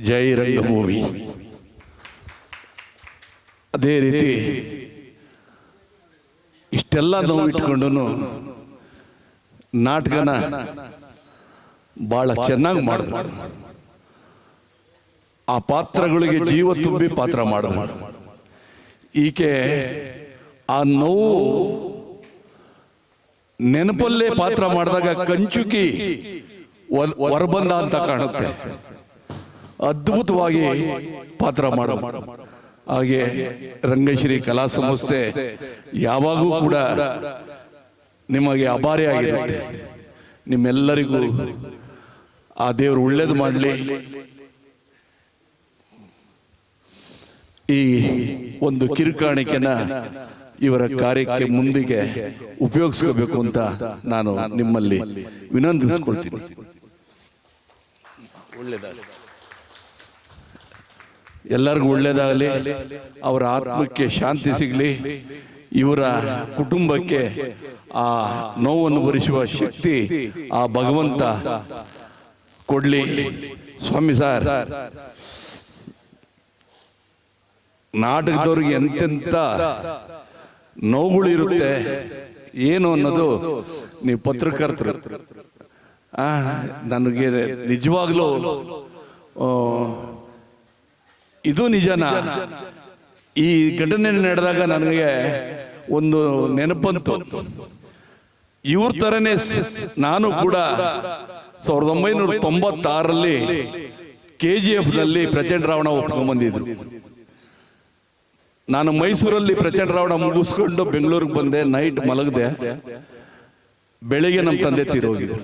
Speaker 5: ಜೈ ರಂಗಭೂಮಿ. ಅದೇ ರೀತಿ ಇಷ್ಟೆಲ್ಲ ನೋವಿಟ್ಕೊಂಡು ನಾಟಕನ ಬಹಳ ಚೆನ್ನಾಗಿ ಮಾಡಿದ್ರು. ಆ ಪಾತ್ರಗಳಿಗೆ ಜೀವ ತುಂಬಿ ಪಾತ್ರ ಮಾಡಿದ್ರು. ಈಕೆ ಆ ನೋವು ನೆನಪಲ್ಲೇ ಪಾತ್ರ ಮಾಡಿದಾಗ ಕಂಚುಕಿ ಹೊರಬಂದ ಅಂತ ಕಾಣುತ್ತೆ. ಅದ್ಭುತವಾಗಿ ಪಾತ್ರ ಮಾಡೋ ಹಾಗೆ ರಂಗಶ್ರೀ ಕಲಾ ಸಂಸ್ಥೆ ಯಾವಾಗೂ ಕೂಡ ನಿಮಗೆ ಅಭಾರಿ ಆಗಿರುತ್ತೆ. ನಿಮ್ಮೆಲ್ಲರಿಗೂ ಆ ದೇವರು ಒಳ್ಳೇದು ಮಾಡಲಿ. ಈ ಒಂದು ಕಿರುಕಾಣಿಕೆನ ಇವರ ಕಾರ್ಯಕ್ಕೆ ಮುಂದಿಗೆ ಉಪಯೋಗಿಸ್ಕೋಬೇಕು ಅಂತ ನಾನು ನಿಮ್ಮಲ್ಲಿ ವಿನಂತಿಸ್ಕೊಳ್ತೀನಿ. ಒಳ್ಳೆಯದಾಗಲಿ, ಎಲ್ಲರಿಗೂ ಒಳ್ಳೇದಾಗಲಿ, ಅವರ ಆತ್ಮಕ್ಕೆ ಶಾಂತಿ ಸಿಗಲಿ, ಇವರ ಕುಟುಂಬಕ್ಕೆ ಆ ನೋವನ್ನು ಭರಿಸುವ ಶಕ್ತಿ ಆ ಭಗವಂತ ಕೊಡ್ಲಿ. ಸ್ವಾಮಿ ಸರ್, ನಾಟಕದವ್ರಿಗೆ ಎಂತೆಂಥ ನೋವುಗಳು ಇರುತ್ತೆ ಏನು ಅನ್ನೋದು ನೀವು ಪತ್ರಕರ್ತರು ನನಗೆ ನಿಜವಾಗ್ಲೂ ಇದು ನಿಜನಾ? ಈ ಘಟನೆ ನಡೆದಾಗ ನನಗೆ ಒಂದು ನೆನಪಂತು. ಇವ್ರ ತರನೇ ನಾನು ಕೂಡ 1996ರಲ್ಲಿ KGF ನಲ್ಲಿ ಪ್ರಚಂಡ ರಾವಣ ಒಪ್ಕೊಂಡ್ಬಂದಿದ್ರು. ನಾನು ಮೈಸೂರಲ್ಲಿ ಪ್ರಚಂಡ ರಾವಣ ಮುಗಿಸ್ಕೊಂಡು ಬೆಂಗಳೂರಿಗೆ ಬಂದೆ. ನೈಟ್ ಮಲಗದೆ, ಬೆಳಿಗ್ಗೆ ನಮ್ಮ ತಂದೆ ತೀರೋಗಿದ್ರು.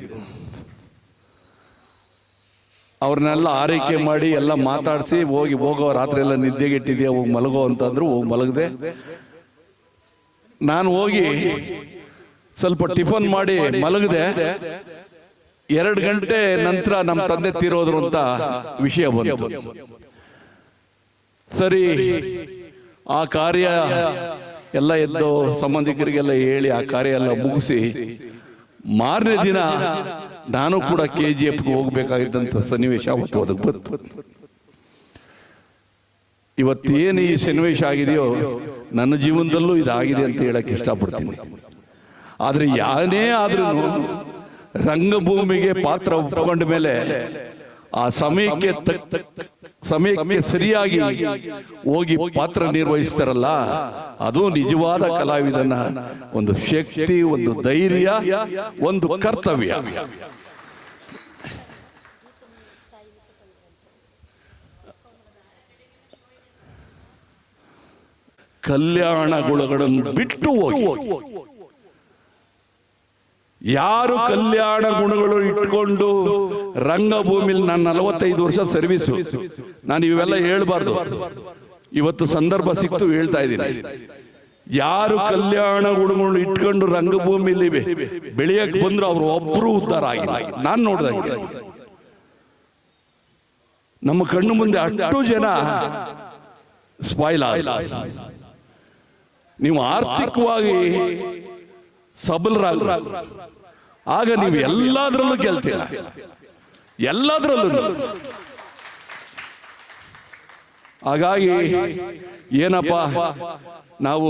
Speaker 5: ಅವ್ರನ್ನೆಲ್ಲ ಆರೈಕೆ ಮಾಡಿ ಎಲ್ಲ ಮಾತಾಡಿಸಿ ಹೋಗೋ ರಾತ್ರಿ ಎಲ್ಲ ನಿದ್ದೆಗೆಟ್ಟಿದೆಯಾ, ಹೋಗಿ ಮಲಗೋ ಅಂತಂದ್ರು. ಹೋಗಿ ಮಲಗದೆ. ನಾನು ಹೋಗಿ ಸ್ವಲ್ಪ ಟಿಫನ್ ಮಾಡಿ ಮಲಗದೆ. 2 ಗಂಟೆ ನಂತರ ನಮ್ಮ ತಂದೆ ತೀರೋದ್ರು ಅಂತ ವಿಷಯ ಬಂತು. ಸರಿ, ಆ ಕಾರ್ಯ ಎಲ್ಲ ಎದ್ದು ಸಂಬಂಧಿಕರಿಗೆಲ್ಲ ಹೇಳಿ ಆ ಕಾರ್ಯ ಎಲ್ಲ ಮುಗಿಸಿ ಮಾರನೇ ದಿನ ನಾನು ಕೂಡ KGF ಹೋಗ್ಬೇಕಾಗಿದ್ದಂತ ಸನ್ನಿವೇಶ ಅವತ್ತು ಅದಕ್ಕೆ ಬಂತು. ಇವತ್ತೇನು ಈ ಸನ್ನಿವೇಶ ಆಗಿದೆಯೋ ನನ್ನ ಜೀವನದಲ್ಲೂ ಇದಾಗಿದೆ ಅಂತ ಹೇಳಕ್ ಇಷ್ಟಪಡ್ತೀನಿ. ಆದ್ರೆ ಯಾರೇ ಆದ್ರೂ ರಂಗಭೂಮಿಗೆ ಪಾತ್ರ ಒಪ್ಕೊಂಡ ಮೇಲೆ ಆ ಸಮಯಕ್ಕೆ ಸರಿಯಾಗಿ ಹೋಗಿ ಪಾತ್ರ ನಿರ್ವಹಿಸ್ತಾರಲ್ಲ, ಅದು ನಿಜವಾದ ಕಲಾವಿದನ ಒಂದು ಶಕ್ತಿ, ಒಂದು ಧೈರ್ಯ, ಒಂದು ಕರ್ತವ್ಯ. ಕಲ್ಯಾಣಗಳನ್ನು ಬಿಟ್ಟು ಹೋಗಿ ಯಾರು ಕಲ್ಯಾಣ ಗುಣಗಳು ಇಟ್ಕೊಂಡು ರಂಗಭೂಮಿಲಿ ನಾನು 45 ವರ್ಷ ಸರ್ವಿಸು, ನಾನು ಇವೆಲ್ಲ ಹೇಳ್ಬಾರ್ದು, ಇವತ್ತು ಸಂದರ್ಭ ಸಿಕ್ತು ಹೇಳ್ತಾ ಇದ್ದೀನಿ. ಯಾರು ಕಲ್ಯಾಣ ಗುಣಗಳು ಇಟ್ಕೊಂಡು ರಂಗಭೂಮಿಲಿ ಬೆಳೆಯಕ್ಕೆ ಬಂದ್ರು ಅವ್ರು ಒಬ್ರು ಉದ್ಧಾರ ಆಗಿಲ್ಲ. ನಾನು ನೋಡ್ದಂಗೆ ನಮ್ಮ ಕಣ್ಣು ಮುಂದೆ ಅಷ್ಟು ಜನ ಸ್ಪಾಯ್ಲ್ ಆಗಿಲ್ಲ. ನೀವು ಆರ್ಥಿಕವಾಗಿ ಸಬಲರಾಗ, ಆಗ ನೀವು ಎಲ್ಲದರಲ್ಲೂ ಗೆಲ್ತೀರ, ಎಲ್ಲದರಲ್ಲೂ. ಹಾಗಾಗಿ ಏನಪ್ಪ, ನಾವು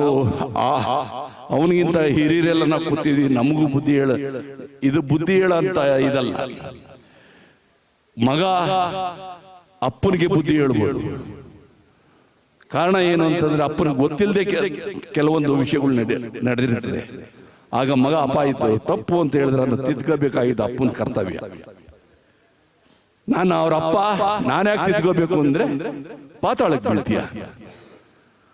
Speaker 5: ಅವನಿಗಿಂತ ಹಿರಿಯರೆಲ್ಲ ನಾವು ಕೂತಿದ್ವಿ, ನಮಗೂ ಬುದ್ಧಿ ಹೇಳ, ಇದು ಬುದ್ಧಿ ಹೇಳ ಅಂತ ಇದಲ್ಲ. ಮಗ ಅಪ್ಪನಿಗೆ ಬುದ್ಧಿ ಹೇಳ್ಬೋದು. ಕಾರಣ ಏನು ಅಂತಂದ್ರೆ ಅಪ್ಪನಿಗೆ ಗೊತ್ತಿಲ್ಲದೆ ಕೆಲವೊಂದು ವಿಷಯಗಳು ನಡೆದಿರ್ತದೆ. ಆಗ ಮಗ ಅಪ್ಪ ಆಯ್ತು ತಪ್ಪು ಅಂತ ಹೇಳಿದ್ರೆ ಅದನ್ನು ತಿದ್ಕೋಬೇಕಾಗಿದ್ದು ಅಪ್ಪನ ಕರ್ತವ್ಯ. ನಾನು ಅವ್ರ ಅಪ್ಪ, ನಾನ್ಯಾಕೆ ತಿದ್ಕೋಬೇಕು ಅಂದ್ರೆ ಪಾತಾಳಕ್ಕೆ ಬೀಳ್ತೀಯ.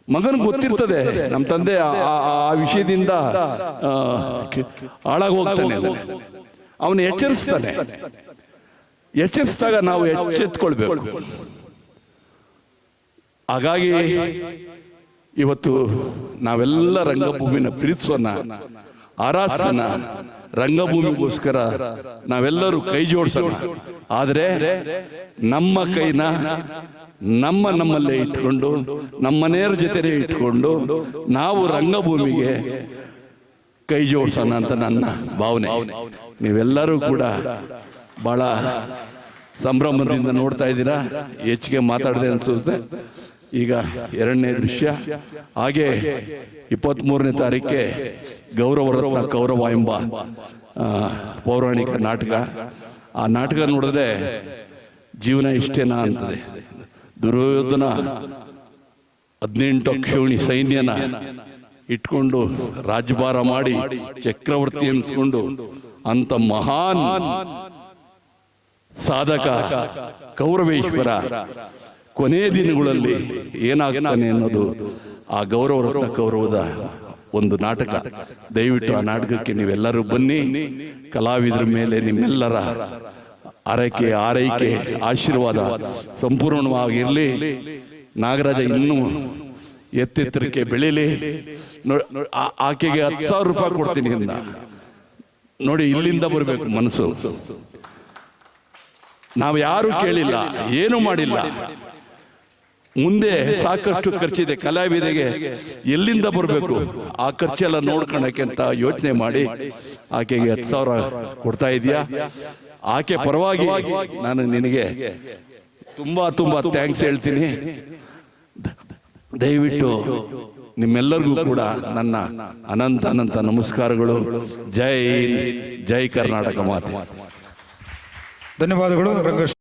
Speaker 5: ಮಗನಿಗೆ ಗೊತ್ತಿರ್ತದೆ ನಮ್ಮ ತಂದೆ ಆ ವಿಷಯದಿಂದ ಹಾಳಾಗಿ ಹೋಗ್ತಾನೆ, ಅವನು ಎಚ್ಚರಿಸ್ತಾನೆ. ಎಚ್ಚರಿಸಿದಾಗ ನಾವು ಎಚ್ಚೆತ್ಕೊಳ್ಬೇಕು. ಹಾಗಾಗಿ ಇವತ್ತು ನಾವೆಲ್ಲ ರಂಗಭೂಮಿನ ಪ್ರೀತಿಸೋಣ, ಆರಾಧಿಸೋಣ, ರಂಗಭೂಮಿಗೋಸ್ಕರ ನಾವೆಲ್ಲರೂ ಕೈ ಜೋಡಿಸೋಣ. ಆದರೆ ನಮ್ಮ ಕೈನ ನಮ್ಮಲ್ಲೇ ಇಟ್ಕೊಂಡು, ನಮ್ಮ ಮನೆಯವರ ಜೊತೆ ಇಟ್ಕೊಂಡು ನಾವು ರಂಗಭೂಮಿಗೆ ಕೈ ಜೋಡಿಸೋಣ ಅಂತ ನನ್ನ ಭಾವನೆ. ನೀವೆಲ್ಲರೂ ಕೂಡ ಬಹಳ ಸಂಭ್ರಮದಿಂದ ನೋಡ್ತಾ ಇದ್ದೀರಾ. ಹೆಚ್ಚಿಗೆ ಮಾತಾಡದೆ ಅನ್ಸುತ್ತೆ. ಈಗ 2ನೇ ದೃಶ್ಯ. ಹಾಗೆ 23ನೇ ತಾರೀಕೆ ಗೌರವ ಕೌರವ ಎಂಬ ಪೌರಾಣಿಕ ನಾಟಕ. ಆ ನಾಟಕ ನೋಡಿದ್ರೆ ಜೀವನ ಇಷ್ಟೇನಾ ಅಂತದೆ. ದುರ್ಯೋಧನ 18 ಅಕ್ಷೋಣಿ ಸೈನ್ಯನ ಇಟ್ಕೊಂಡು ರಾಜ್ಯಭಾರ ಮಾಡಿ ಚಕ್ರವರ್ತಿ ಎನಿಸ್ಕೊಂಡು ಅಂತ ಮಹಾನ್ ಸಾಧಕ ಕೌರವೇಶ್ವರ ಕೊನೆ ದಿನಗಳಲ್ಲಿ ಏನಾಗ್ತಾನೆ ಅನ್ನೋದು ಆ ಗೌರವ ಕೌರವದ ಒಂದು ನಾಟಕ. ದಯವಿಟ್ಟು ಆ ನಾಟಕಕ್ಕೆ ನೀವೆಲ್ಲರೂ ಬನ್ನಿ. ಕಲಾವಿದರ ಮೇಲೆ ನಿಮ್ಮೆಲ್ಲರ ಆರೈಕೆ ಆಶೀರ್ವಾದ ಸಂಪೂರ್ಣವಾಗಿರಲಿ. ನಾಗರಾಜ ಇನ್ನೂ ಎತ್ತೆತ್ತರಕ್ಕೆ ಬೆಳೀಲಿ. ಆಕೆಗೆ 10,000 ರೂಪಾಯಿ ಕೊಡ್ತೀನಿ ಅಂತ ನೋಡಿ. ಇಲ್ಲಿಂದ ಬರಬೇಕು ಮನಸ್ಸು. ನಾವು ಯಾರು ಕೇಳಿಲ್ಲ, ಏನು ಮಾಡಿಲ್ಲ. ಮುಂದೆ ಸಾಕಷ್ಟು ಖರ್ಚಿದೆ. ಕಲಾವಿದರಿಗೆ ಎಲ್ಲಿಂದ ಬರಬೇಕು ಆ ಖರ್ಚೆಲ್ಲ ನೋಡ್ಕೊಳಕ್ಕೆ ಅಂತ ಯೋಚನೆ ಮಾಡಿ ಆಕೆಗೆ 10,000 ಕೊಡ್ತಾ ಇದೆಯಾ. ಆಕೆ ಪರವಾಗಿ ನಾನು ನಿನಗೆ ತುಂಬಾ ಥ್ಯಾಂಕ್ಸ್ ಹೇಳ್ತೀನಿ. ದಯವಿಟ್ಟು ನಿಮ್ಮೆಲ್ಲರಿಗೂ ಕೂಡ ನನ್ನ ಅನಂತ ನಮಸ್ಕಾರಗಳು. ಜೈ ಕರ್ನಾಟಕ ಮಾತೆ.
Speaker 6: ಧನ್ಯವಾದಗಳು ರಂಗೇಶ್.